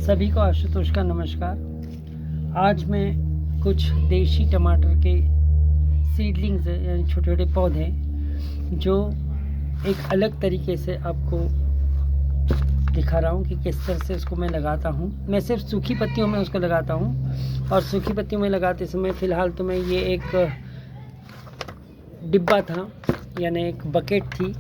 सभी को आशुतोष का नमस्कार। आज मैं कुछ देशी टमाटर के सीडलिंग्स यानी छोटे छोटे पौधे जो एक अलग तरीके से आपको दिखा रहा हूँ कि किस तरह से उसको मैं लगाता हूँ। मैं सिर्फ सूखी पत्तियों में उसको लगाता हूँ और सूखी पत्तियों में लगाते समय फ़िलहाल तो मैं ये एक डिब्बा था यानी एक बकेट थी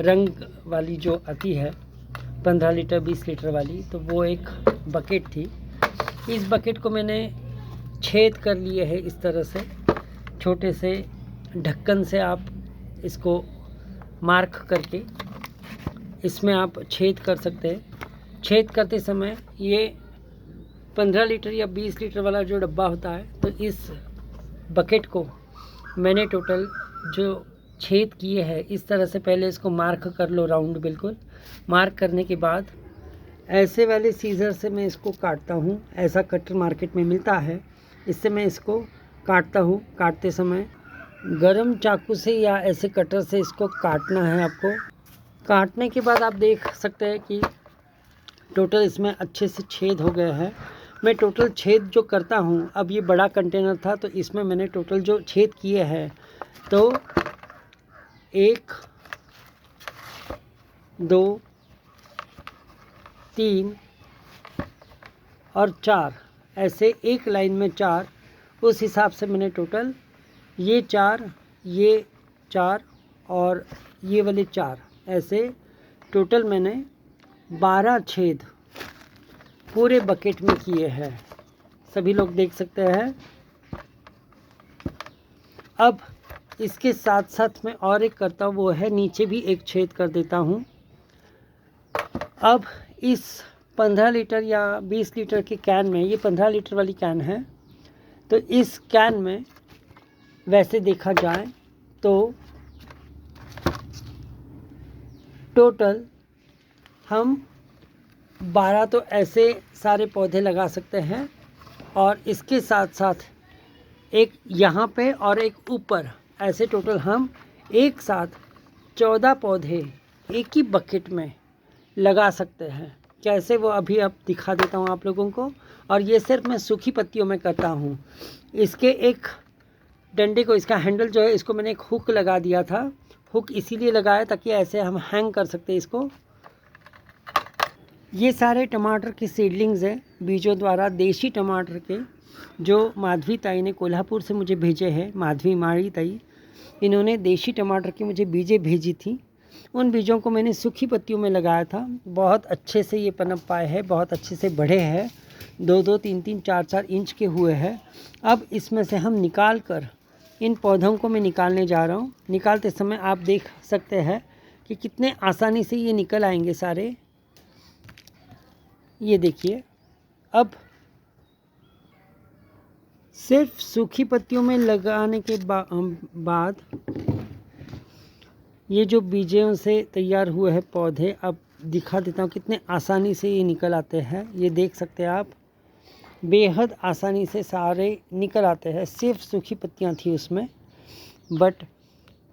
रंग वाली जो आती है 15 लीटर 20 लीटर वाली, तो वो एक बकेट थी। इस बकेट को मैंने छेद कर लिए है इस तरह से, छोटे से ढक्कन से आप इसको मार्क करके इसमें आप छेद कर सकते हैं। छेद करते समय ये 15 लीटर या 20 लीटर वाला जो डब्बा होता है, तो इस बकेट को मैंने टोटल जो छेद किए हैं इस तरह से पहले इसको मार्क कर लो राउंड। बिल्कुल मार्क करने के बाद ऐसे वाले सीज़र से मैं इसको काटता हूँ। ऐसा कटर मार्केट में मिलता है, इससे मैं इसको काटता हूँ। काटते समय गरम चाकू से या ऐसे कटर से इसको काटना है आपको। काटने के बाद आप देख सकते हैं कि टोटल इसमें अच्छे से छेद हो गया है। मैं टोटल छेद जो करता हूँ, अब ये बड़ा कंटेनर था तो इसमें मैंने टोटल जो छेद किए हैं तो 1 2 3 और 4, ऐसे एक लाइन में 4, उस हिसाब से मैंने टोटल ये 4 और ये वाले 4, ऐसे टोटल मैंने 12 छेद पूरे बकेट में किए हैं। सभी लोग देख सकते हैं। अब इसके साथ साथ मैं और एक करता हूँ, वो है नीचे भी एक छेद कर देता हूँ। अब इस 15 लीटर या 20 लीटर के कैन में, ये 15 लीटर वाली कैन है, तो इस कैन में वैसे देखा जाए तो टोटल हम 12 तो ऐसे सारे पौधे लगा सकते हैं और इसके साथ साथ एक यहाँ पे और एक ऊपर, ऐसे टोटल हम एक साथ 14 पौधे एक ही बकेट में लगा सकते हैं। कैसे वो अभी अब दिखा देता हूँ आप लोगों को। और ये सिर्फ मैं सूखी पत्तियों में करता हूँ। इसके एक डंडे को, इसका हैंडल जो है, इसको मैंने एक हुक लगा दिया था। हुक इसीलिए लगाया ताकि ऐसे हम हैंग कर सकते हैं इसको। ये सारे टमाटर के सीडलिंग्स हैं बीजों द्वारा, देशी टमाटर के, जो माधवी ताई ने कोल्हापुर से मुझे भेजे हैं। माधवी माड़ी ताई, इन्होंने देशी टमाटर की मुझे बीजें भेजी थी। उन बीजों को मैंने सूखी पत्तियों में लगाया था। बहुत अच्छे से ये पनप पाए हैं, बहुत अच्छे से बढ़े हैं, 2-2 3-3 4-4 इंच के हुए हैं। अब इसमें से हम निकाल कर इन पौधों को मैं निकालने जा रहा हूँ। निकालते समय आप देख सकते हैं कि कितने आसानी से ये निकल आएंगे सारे। ये देखिए, अब सिर्फ सूखी पत्तियों में लगाने के बाद ये जो बीजों से तैयार हुए हैं पौधे, अब दिखा देता हूँ कितने आसानी से ये निकल आते हैं। ये देख सकते हैं आप, बेहद आसानी से सारे निकल आते हैं। सिर्फ सूखी पत्तियाँ थी उसमें, बट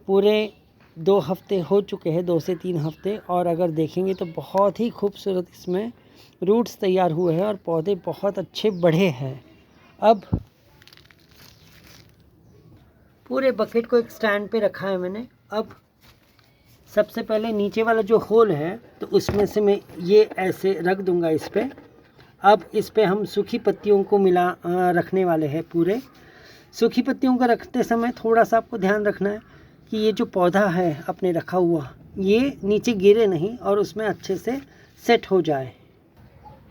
पूरे 2 हफ्ते हो चुके हैं, 2 से 3 हफ्ते, और अगर देखेंगे तो बहुत ही खूबसूरत इसमें रूट्स तैयार हुए हैं और पौधे बहुत अच्छे बढ़े हैं। अब पूरे बकेट को एक स्टैंड पे रखा है मैंने। अब सबसे पहले नीचे वाला जो होल है, तो उसमें से मैं ये ऐसे रख दूंगा इस पे। अब इस पे हम सूखी पत्तियों को रखने वाले हैं। पूरे सूखी पत्तियों को रखते समय थोड़ा सा आपको ध्यान रखना है कि ये जो पौधा है अपने रखा हुआ, ये नीचे गिरे नहीं और उसमें अच्छे से सेट हो जाए।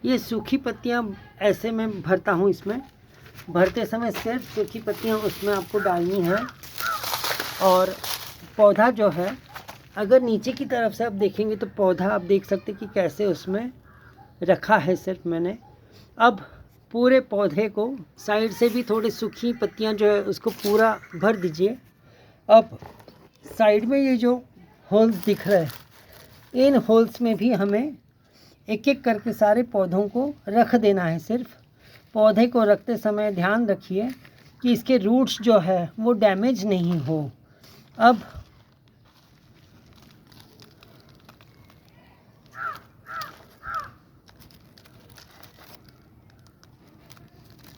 ये सूखी पत्तियाँ ऐसे मैं भरता हूँ। इसमें भरते समय सिर्फ सूखी पत्तियाँ उसमें आपको डालनी है। और पौधा जो है, अगर नीचे की तरफ से आप देखेंगे तो पौधा आप देख सकते हैं कि कैसे उसमें रखा है सिर्फ मैंने। अब पूरे पौधे को साइड से भी थोड़ी सूखी पत्तियां जो है उसको पूरा भर दीजिए। अब साइड में ये जो होल्स दिख रहे हैं, इन होल्स में भी हमें एक एक करके सारे पौधों को रख देना है। सिर्फ पौधे को रखते समय ध्यान रखिए कि इसके रूट्स जो है वो डैमेज नहीं हो। अब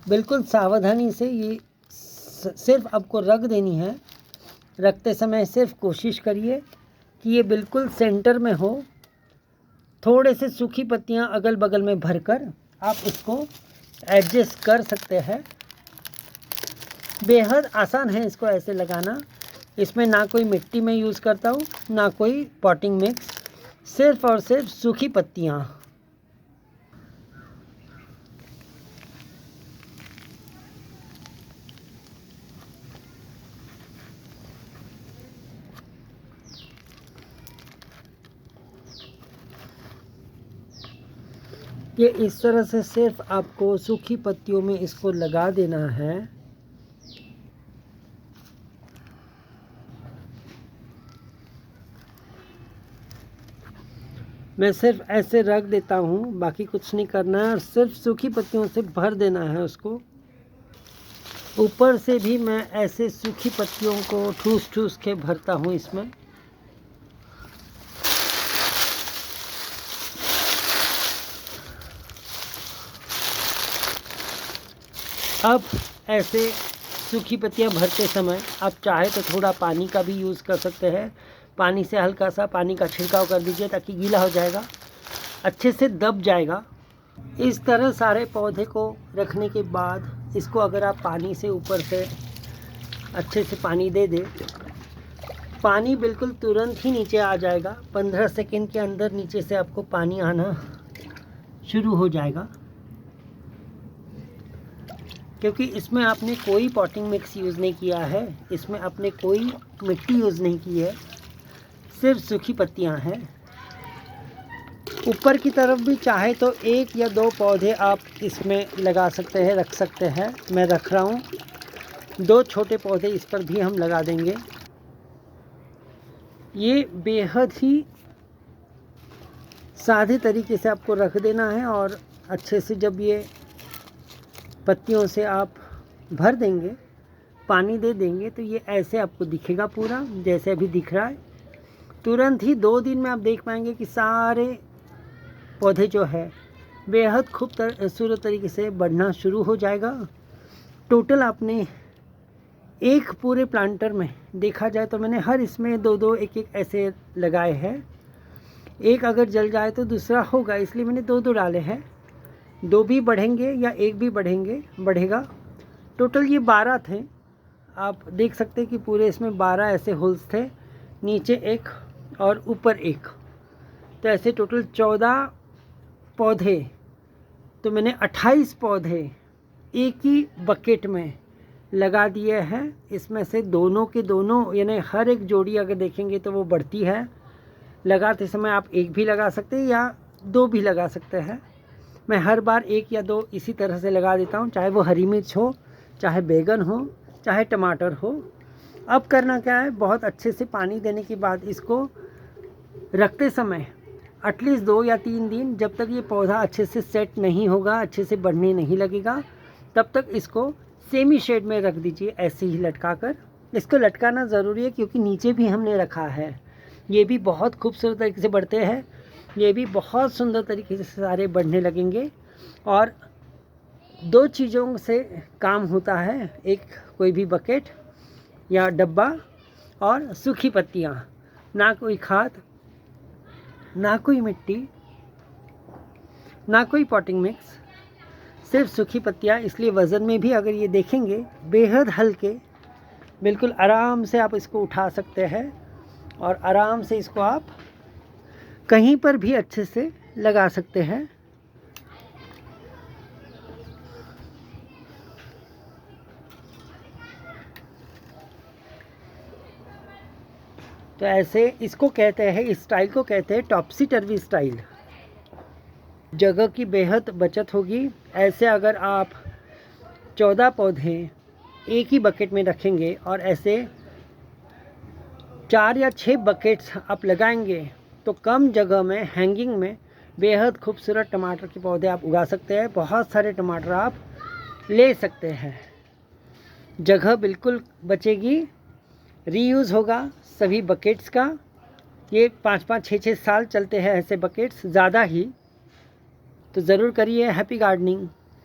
बिल्कुल सावधानी से ये सिर्फ आपको रख देनी है। रखते समय सिर्फ कोशिश करिए कि ये बिल्कुल सेंटर में हो। थोड़े से सूखी पत्तियां अगल बगल में भरकर आप इसको एडजस्ट कर सकते हैं। बेहद आसान है इसको ऐसे लगाना। इसमें ना कोई मिट्टी में यूज़ करता हूँ, ना कोई पॉटिंग मिक्स, सिर्फ और सिर्फ सूखी पत्तियाँ। ये इस तरह से सिर्फ आपको सूखी पत्तियों में इसको लगा देना है। मैं सिर्फ ऐसे रख देता हूँ, बाकी कुछ नहीं करना है। सिर्फ सूखी पत्तियों से भर देना है उसको। ऊपर से भी मैं ऐसे सूखी पत्तियों को ठूस ठूस के भरता हूँ इसमें। अब ऐसे सूखी पत्तियां भरते समय आप चाहे तो थोड़ा पानी का भी यूज़ कर सकते हैं। पानी से हल्का सा पानी का छिड़काव कर दीजिए ताकि गीला हो जाएगा, अच्छे से दब जाएगा। इस तरह सारे पौधे को रखने के बाद इसको अगर आप पानी से ऊपर से अच्छे से पानी दे दें, पानी बिल्कुल तुरंत ही नीचे आ जाएगा। 15 सेकंड के अंदर नीचे से आपको पानी आना शुरू हो जाएगा, क्योंकि इसमें आपने कोई पॉटिंग मिक्स यूज़ नहीं किया है, इसमें आपने कोई मिट्टी यूज़ नहीं की है, सिर्फ सूखी पत्तियां हैं। ऊपर की तरफ भी चाहे तो 1 या 2 पौधे आप इसमें लगा सकते हैं, रख सकते हैं। मैं रख रहा हूँ 2 छोटे पौधे, इस पर भी हम लगा देंगे। ये बेहद ही सादे तरीके से आपको रख देना है और अच्छे से जब ये पत्तियों से आप भर देंगे, पानी दे देंगे, तो ये ऐसे आपको दिखेगा पूरा जैसे अभी दिख रहा है। तुरंत ही 2 दिन में आप देख पाएंगे कि सारे पौधे जो है बेहद खूबसूरत तरीके से बढ़ना शुरू हो जाएगा। टोटल आपने एक पूरे प्लांटर में देखा जाए तो मैंने हर इसमें 2-2 1-1 ऐसे लगाए हैं। एक अगर जल जाए तो दूसरा होगा, इसलिए मैंने 2-2 डाले हैं। 2 भी बढ़ेंगे या 1 भी बढ़ेगा। टोटल ये 12 थे। आप देख सकते हैं कि पूरे इसमें 12 ऐसे होल्स थे, नीचे 1 और ऊपर 1, तो ऐसे टोटल 14 पौधे। तो मैंने 28 पौधे एक ही बकेट में लगा दिए हैं। इसमें से दोनों के दोनों, यानी हर एक जोड़ी अगर देखेंगे तो वो बढ़ती है। लगाते समय आप 1 भी लगा सकते हैं या 2 भी लगा सकते हैं। मैं हर बार 1 या 2 इसी तरह से लगा देता हूँ, चाहे वो हरी मिर्च हो, चाहे बैगन हो, चाहे टमाटर हो। अब करना क्या है, बहुत अच्छे से पानी देने के बाद इसको रखते समय एटलीस्ट 2 या 3 दिन, जब तक ये पौधा अच्छे से सेट नहीं होगा, अच्छे से बढ़ने नहीं लगेगा, तब तक इसको सेमी शेड में रख दीजिए, ऐसे ही लटका कर। इसको लटकाना ज़रूरी है क्योंकि नीचे भी हमने रखा है। ये भी बहुत खूबसूरत तरीके से बढ़ते हैं, ये भी बहुत सुंदर तरीके से सारे बढ़ने लगेंगे। और 2 चीज़ों से काम होता है, एक कोई भी बकेट या डब्बा और सूखी पत्तियाँ। ना कोई खाद, ना कोई मिट्टी, ना कोई पॉटिंग मिक्स, सिर्फ सूखी पत्तियाँ। इसलिए वज़न में भी अगर ये देखेंगे बेहद हल्के, बिल्कुल आराम से आप इसको उठा सकते हैं और आराम से इसको आप कहीं पर भी अच्छे से लगा सकते हैं। तो ऐसे इसको कहते हैं, इस स्टाइल को कहते हैं टॉपसी टर्वी स्टाइल। जगह की बेहद बचत होगी। ऐसे अगर आप 14 पौधे एक ही बकेट में रखेंगे और ऐसे 4 या 6 बकेट्स आप लगाएंगे तो कम जगह में हैंगिंग में बेहद खूबसूरत टमाटर के पौधे आप उगा सकते हैं। बहुत सारे टमाटर आप ले सकते हैं, जगह बिल्कुल बचेगी, रीयूज़ होगा सभी बकेट्स का। ये 5-5, 6-6 साल चलते हैं ऐसे बकेट्स, ज़्यादा ही। तो ज़रूर करिए। Happy gardening.